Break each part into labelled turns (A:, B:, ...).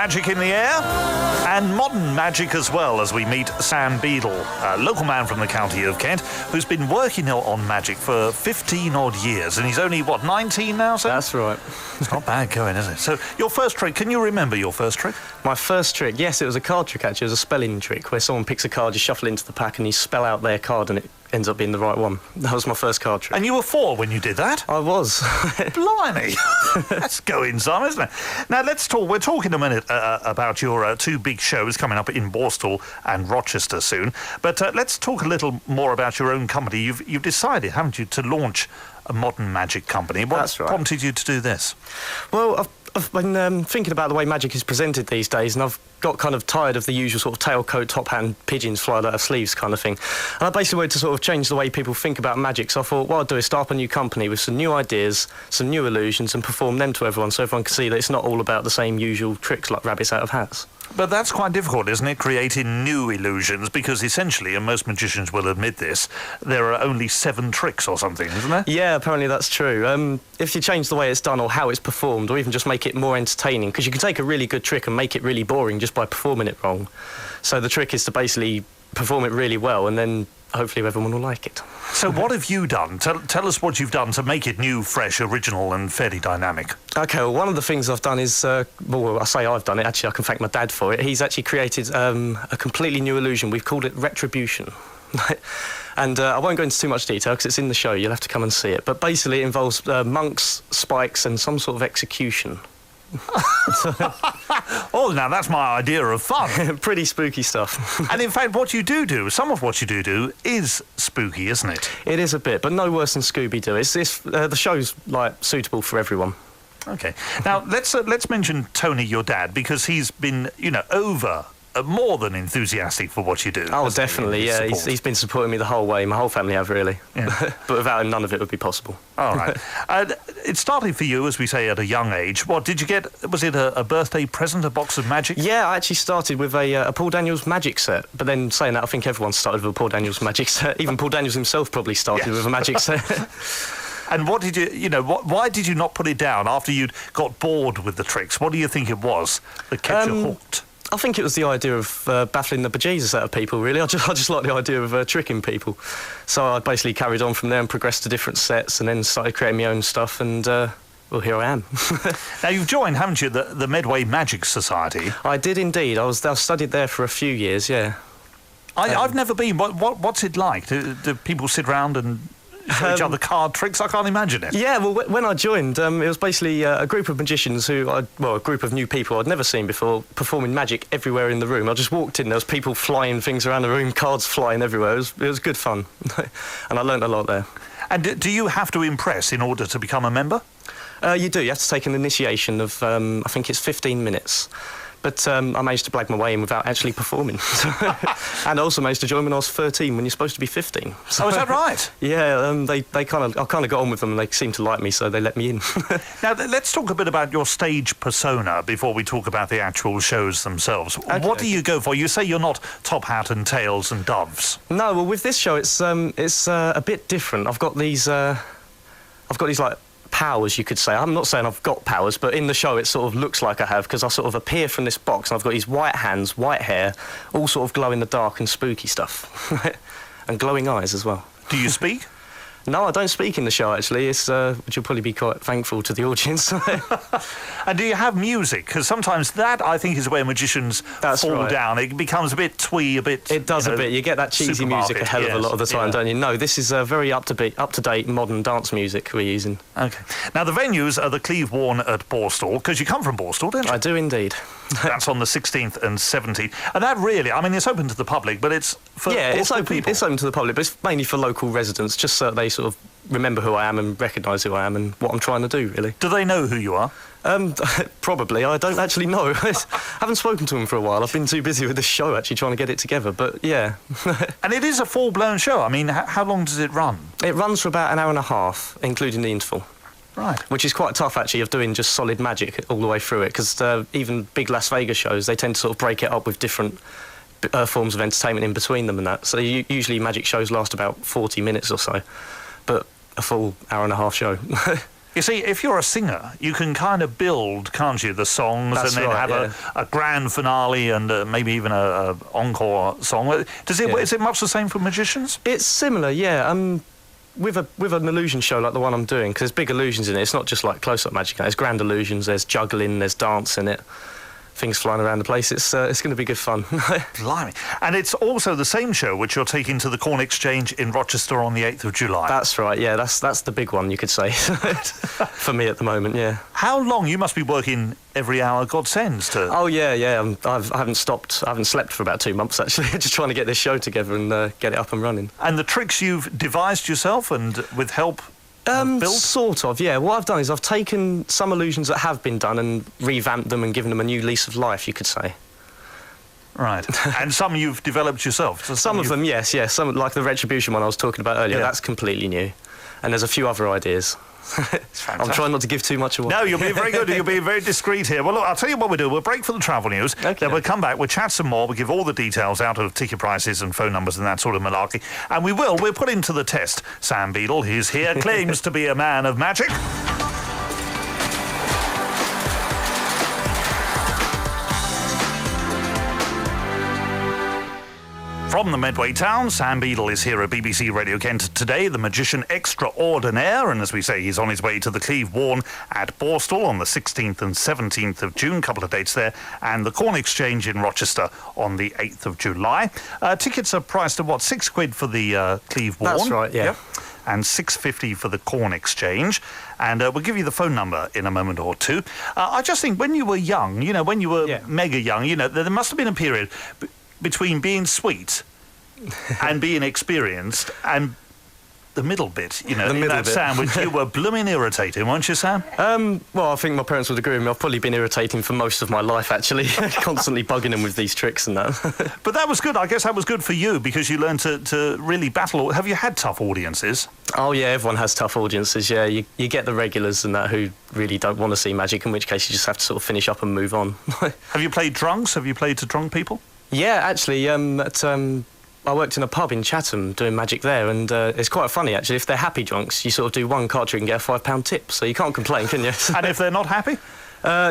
A: magic in the air, and modern magic as well, as we meet Sam Beedle, a local man from the county of Kent, who's been working on magic for 15 odd years, and he's only, 19 now, Sam?
B: That's right.
A: It's not bad going, is it? So, your first trick, can you remember your first trick?
B: My first trick, yes, it was a card trick, actually. It was a spelling trick, where someone picks a card, you shuffle it into the pack, and you spell out their card, and it ends up being the right one. That was my first card trick.
A: And you were 4 when you did that?
B: I was.
A: Blimey! That's going some, isn't it? Now, let's talk. We're talking a minute about your 2 big shows coming up in Borstal and Rochester soon. But let's talk a little more about your own company. You've decided, haven't you, to launch a modern magic company. What prompted you to do this?
B: Well, I've been thinking about the way magic is presented these days, and I've got kind of tired of the usual sort of tailcoat, top hat and pigeons flying out of sleeves kind of thing. And I basically wanted to sort of change the way people think about magic, so I thought what I'd do is start up a new company with some new ideas, some new illusions, and perform them to everyone so everyone can see that it's not all about the same usual tricks like rabbits out of hats.
A: But that's quite difficult, isn't it, creating new illusions, because essentially, and most magicians will admit this, there are only 7 tricks or something, isn't there?
B: Yeah, apparently that's true. If you change the way it's done or how it's performed, or even just make it more entertaining, because you can take a really good trick and make it really boring just by performing it wrong. So the trick is to basically perform it really well, and then hopefully everyone will like it.
A: So what have you done? Tell us what you've done to make it new, fresh, original and fairly dynamic.
B: OK, well, one of the things I've done is, well, I say I've done it, actually I can thank my dad for it. He's actually created a completely new illusion. We've called it Retribution. And I won't go into too much detail because it's in the show, you'll have to come and see it. But basically it involves monks, spikes and some sort of execution.
A: Oh, now that's my idea of fun.
B: Pretty spooky stuff.
A: And in fact, what you do, some of what you do is spooky, isn't it?
B: It is a bit, but no worse than Scooby-Doo. The show's, like, suitable for everyone.
A: OK. Now, let's mention Tony, your dad, because he's been, over more than enthusiastic for what you do.
B: Oh, definitely, yeah. He's been supporting me the whole way. My whole family have, really. Yeah. But without him, none of it would be possible.
A: All right. It started for you, as we say, at a young age. What did you get? Was it a birthday present, a box of magic? Yeah,
B: I actually started with a Paul Daniels magic set. But then, saying that, I think everyone started with a Paul Daniels magic set. Even Paul Daniels himself probably started with a magic set.
A: And what did why did you not put it down after you'd got bored with the tricks? What do you think it was that kept you hooked?
B: I think it was the idea of baffling the bejesus out of people, really. I just like the idea of tricking people. So I basically carried on from there and progressed to different sets and then started creating my own stuff and, well, here I am.
A: Now, you've joined, haven't you, the Medway Magic Society? I
B: did indeed. I studied there for a few years, yeah.
A: I've never been. What's it like? Do people sit around and show each other card tricks? I can't imagine it.
B: Yeah, well, when I joined, it was basically a group of magicians a group of new people I'd never seen before, performing magic everywhere in the room. I just walked in, there was people flying things around the room, cards flying everywhere. It was good fun, and I learnt a lot there.
A: And do you have to impress in order to become a member?
B: You do. You have to take an initiation of, I think it's 15 minutes. But I managed to blag my way in without actually performing. And I also managed to join when I was 13, when you're supposed to be 15. So,
A: oh, is that right?
B: Yeah, I kind of got on with them and they seemed to like me, so they let me in.
A: Now, let's talk a bit about your stage persona before we talk about the actual shows themselves. Okay. What do you go for? You say you're not top hat and tails and doves.
B: No, well, with this show, it's a bit different. I've got these like powers, you could say. I'm not saying I've got powers, but in the show it sort of looks like I have, because I sort of appear from this box and I've got these white hands, white hair, all sort of glow in the dark and spooky stuff. And glowing eyes as well.
A: Do you speak?
B: No, I don't speak in the show, actually, which you'll probably be quite thankful to the audience.
A: And do you have music? Because sometimes that, I think, is where magicians fall down. It becomes a bit twee, a bit...
B: It does a bit. You get that cheesy music a hell of a lot of the time, don't you? No, this is very up-to-date modern dance music we're using.
A: OK. Now, the venues are the Cleve Warren at Borstal, because you come from Borstal, don't you?
B: I do indeed.
A: That's on the 16th and 17th. And that really, I mean, it's open to the public, but it's for
B: it's open
A: people.
B: It's open to the public, but it's mainly for local residents, just so they sort of remember who I am and recognise who I am and what I'm trying to do, really.
A: Do they know who you are?
B: Probably. I don't actually know. I haven't spoken to them for a while. I've been too busy with this show, actually, trying to get it together, but yeah.
A: And it is a full-blown show. I mean, how long does it run?
B: It runs for about an hour and a half, including the interval.
A: Right.
B: Which is quite tough, actually, of doing just solid magic all the way through it, because even big Las Vegas shows, they tend to sort of break it up with different forms of entertainment in between them and that. So usually magic shows last about 40 minutes or so, but a full hour and a half show.
A: You see, if you're a singer, you can kind of build, can't you, the songs
B: That's
A: and then
B: right,
A: have a grand finale and maybe even a encore song. Is it much the same for magicians?
B: It's similar, yeah. With an illusion show like the one I'm doing, because there's big illusions in it. It's not just like close-up magic. There's grand illusions. There's juggling. There's dance in it. Things flying around the place. It's going to be good fun.
A: Blimey. And it's also the same show which you're taking to the Corn Exchange in Rochester on the 8th of July.
B: That's right, yeah. That's the big one, you could say, for me at the moment, yeah.
A: How long? You must be working every hour God sends to...
B: Oh, yeah. I haven't stopped. I haven't slept for about 2 months, actually, just trying to get this show together and get it up and running.
A: And the tricks you've devised yourself and with help built?
B: Sort of, yeah. What I've done is I've taken some illusions that have been done and revamped them and given them a new lease of life, you could say.
A: Right. And some you've developed yourself? So
B: some of them, yes. Some, like the Retribution one I was talking about earlier, that's completely new. And there's a few other ideas. I'm trying not to give too much away.
A: No, you're being very good. You're being very discreet here. Well, look, I'll tell you what we'll do. We'll break for the travel news.
B: Okay.
A: Then we'll come back. We'll chat some more. We'll give all the details out of ticket prices and phone numbers and that sort of malarkey. And we'll put into the test Sam Beedle, who's here, claims to be a man of magic. From the Medway town, Sam Beedle is here at BBC Radio Kent today, the magician extraordinaire, and as we say, he's on his way to the Cleve Warren at Borstal on the 16th and 17th of June, couple of dates there, and the Corn Exchange in Rochester on the 8th of July. Tickets are priced at, £6 for the Cleve Warren?
B: That's right, yeah.
A: Yep. And £6.50 for the Corn Exchange. And we'll give you the phone number in a moment or two. I just think when you were young, when you were mega young, there must have been a period between being sweet and being experienced and the middle bit, in that sandwich, you were blooming irritating, weren't you, Sam?
B: Well, I think my parents would agree with me. I've probably been irritating for most of my life, actually, constantly bugging them with these tricks and that.
A: But that was good. I guess that was good for you because you learned to really battle. Have you had tough audiences?
B: Oh, yeah, everyone has tough audiences, yeah. You get the regulars and that who really don't want to see magic, in which case you just have to sort of finish up and move on.
A: Have you played drunks? Have you played to drunk people?
B: Yeah, actually, I worked in a pub in Chatham doing magic there, and it's quite funny, actually. If they're happy drunks, you sort of do one card trick and get a £5 tip, so you can't complain, can you?
A: And if they're not happy?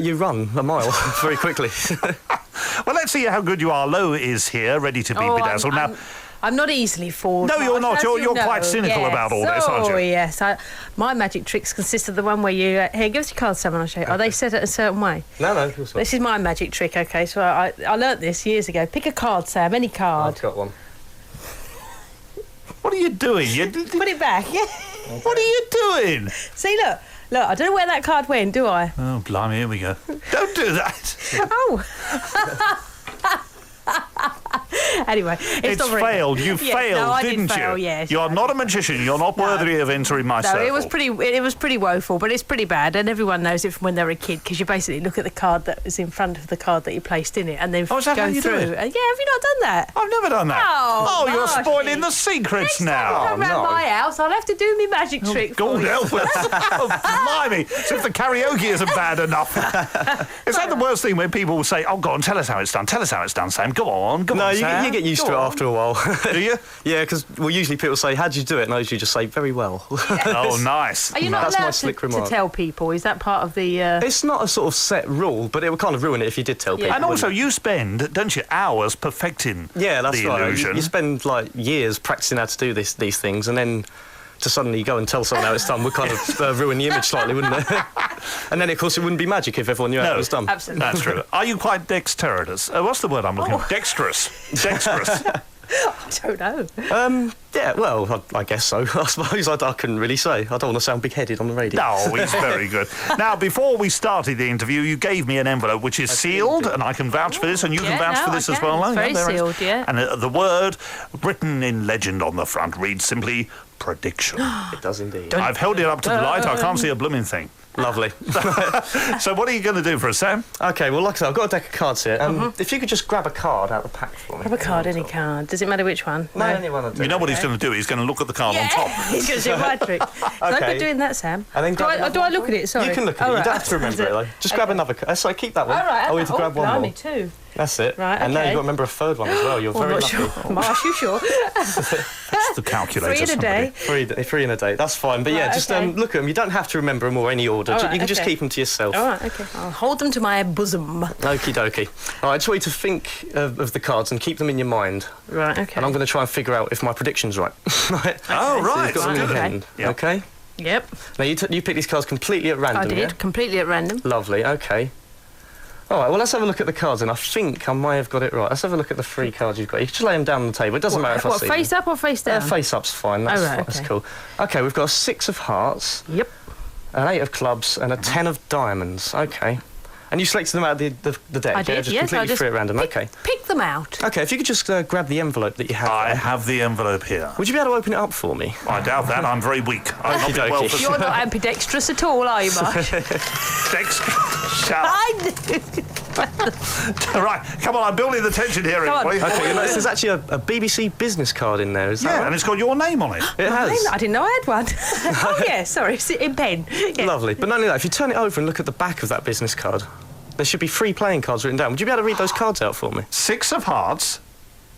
B: You run a mile very quickly.
A: Well, let's see how good you are. Lo is here, ready to be bedazzled.
C: I'm not easily fooled.
A: No, you're not. You're
C: know.
A: quite cynical about all this, aren't you?
C: Oh, yes. My magic tricks consist of the one where you... here, give us your cards, Sam, and I'll show you. Okay. Are they set at a certain way?
B: No.
C: This is my magic trick, OK? So I learnt this years ago. Pick a card, Sam, any card.
B: I've got one.
A: What are you doing?
C: Put it back. Yeah.
A: Okay. What are you doing?
C: See, look, I don't know where that card went, do I?
A: Oh, blimey, here we go. Don't do that.
C: Oh. Anyway,
A: it's failed. You failed, didn't you?
C: Yes,
A: you're not a magician. You're not worthy of entering my circle.
C: It was pretty woeful, but it's pretty bad, and everyone knows it from when they're a kid because you basically look at the card that is in front of the card that you placed in it, and then
A: is that
C: go
A: how you
C: through.
A: do it?
C: Yeah, have you not done that?
A: I've never done that.
C: Oh,
A: you're
C: Marshy.
A: spoiling the secrets now.
C: Next time you come round my house, I'll have to do my magic trick.
A: God help us! Oh, blimey! So if the karaoke isn't bad enough, is that the worst thing when people will say, "Oh, go on, tell us how it's done. Tell us how it's done, Sam. Go on, Sam."
B: No, you get used to it after a while.
A: Do you?
B: Yeah, because usually people say, "How did you do it?" And I usually just say, "Very well."
A: Oh, nice.
C: Are you not
B: That's my
C: allowed
B: slick
C: to
B: remark.
C: tell people? Is that part of the...
B: It's not a sort of set rule, but it would kind of ruin it if you did tell people.
A: And also, you spend, don't you, hours perfecting
B: that's
A: the
B: right.
A: illusion.
B: You spend, years practising how to do these things, and then to suddenly go and tell someone how it's done would kind of ruin the image slightly, wouldn't it? And then, of course, it wouldn't be magic if everyone knew how it was done.
C: Absolutely.
A: That's true. Are you quite dexterous? What's the word I'm looking for? Dexterous. Dexterous.
C: I don't know.
B: Yeah, well, I guess so. I suppose I couldn't really say. I don't want to sound big-headed on the radio.
A: No, he's very good. Now, before we started the interview, you gave me an envelope which is sealed, and I can vouch for this, and you can vouch for this as well.
C: It's very sealed, yeah.
A: And the word written in legend on the front reads simply prediction.
B: It does indeed.
A: I've held it up to the light. I can't see a blooming thing.
B: Lovely.
A: So what are you going to do for us, Sam?
B: OK, well, like I said, I've got a deck of cards here. If you could just grab a card out of the pack for me.
C: Grab a card, any card. Does it matter which one?
B: No, anyone will do.
A: You know what he's going to do? He's going to look at the card on top.
C: He's going to do my trick. So I've been doing that, Sam.
B: And then
C: do I look at it? Sorry.
B: You can look at it. You don't have to remember it, though. Just grab another card. Sorry, keep that one.
C: All right.
B: Or you can grab one more.
C: Two.
B: That's it.
C: Right,
B: And now
C: okay.
B: you've got to remember a third one as well. You're
C: Well,
B: very
C: I'm
B: lucky.
C: not sure. Marsh, you sure?
A: It's the calculator.
C: 3 in a day.
B: Three in a day. That's fine. But yeah,
C: Right,
B: just
C: okay.
B: Look at them. You don't have to remember them or any order.
C: All
B: You
C: right,
B: can just
C: okay.
B: keep them to yourself.
C: All right, okay. I'll hold them to my bosom.
B: Okie dokie. All right, I just want you to think of the cards and keep them in your mind.
C: Right, okay.
B: And I'm going to try and figure out if my prediction's right. Right?
A: Oh,
B: So
A: right.
B: you've got them in your
C: Okay.
B: hand.
A: Yep.
B: Okay?
C: Yep,
B: Now, you pick these cards completely at random,
C: I did.
B: yeah?
C: Completely at random.
B: Lovely, okay. All right, well, let's have a look at the cards, and I think I may have got it right. Let's have a look at the 3 cards you've got. You can just lay them down on the table. It doesn't matter if I
C: What,
B: see
C: face
B: them.
C: up or face down?
B: Face up's fine. That's,
C: Oh, right,
B: that's
C: okay.
B: cool. Okay, we've got a 6 of hearts,
C: Yep.
B: an 8 of clubs, and a 10 of diamonds. Okay. And you selected them out of the deck,
C: I
B: yeah?
C: did,
B: Just
C: yes.
B: completely
C: I just
B: free at random.
C: pick,
B: Okay.
C: pick them out.
B: Okay, if you could just grab the envelope that you have
A: I
B: there.
A: have the envelope here.
B: Would you be able to open it up for me?
A: I doubt that. I'm very weak. I'm not
B: Okey-dokey.
A: well for
C: You're not ambidextrous at all, are you, Marsh?
A: dexter. Shut up.
C: I knew.
A: Right, come on. I'm building the tension here,
C: Come on.
A: everybody.
B: Okay, you notice there's actually a BBC business card in there, is that
A: Yeah,
B: right?
A: and it's got your name on it.
B: It has.
C: I didn't know I had one. Oh, yeah, sorry, it's in pen. Yeah.
B: Lovely. But not only that, if you turn it over and look at the back of that business card, there should be 3 playing cards written down. Would you be able to read those cards out for me?
A: 6 of hearts,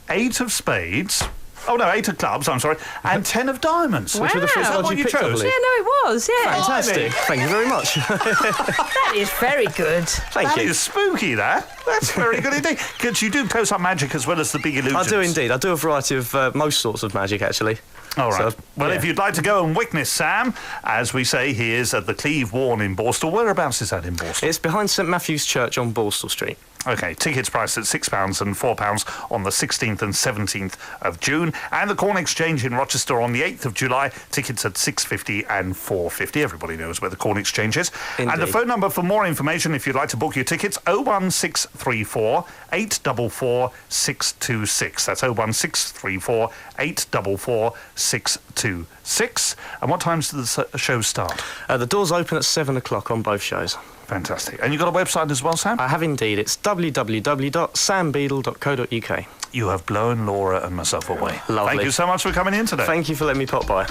A: 8 of spades. Oh no, 8 of clubs. I'm sorry, and 10 of diamonds.
C: Wow.
B: Which were the 3
C: Is that
B: cards
A: what you
B: picked, I
A: chose?
B: believe?
C: Yeah, no, it was, yeah.
B: Fantastic. Thank you very much.
C: That is very good.
B: Thank
A: That
B: you.
A: is spooky, that. That's very good indeed. Because you do close-up magic as well as the big
B: I
A: illusions.
B: do indeed. I do a variety of most sorts of magic, actually.
A: All right.
B: So,
A: well,
B: yeah.
A: if you'd like to go and witness Sam, as we say, he is at the Cleve Warren in Borstal. Whereabouts is that in Borstal?
B: It's behind St Matthew's Church on Borstal Street.
A: Okay, tickets priced at £6 and £4 on the 16th and 17th of June. And the Corn Exchange in Rochester on the 8th of July, tickets at £6.50 and £4.50. Everybody knows where the Corn Exchange is.
B: Indeed.
A: And the phone number for more information, if you'd like to book your tickets, 01634 844 626. That's 01634 844 626. And what times do the shows start?
B: The doors open at 7 o'clock on both shows.
A: Fantastic. And you've got a website as well, Sam?
B: I have indeed. It's www.sambeedle.co.uk.
A: You have blown Laura and myself away.
B: Lovely.
A: Thank you so much for coming in today.
B: Thank you for letting me pop by.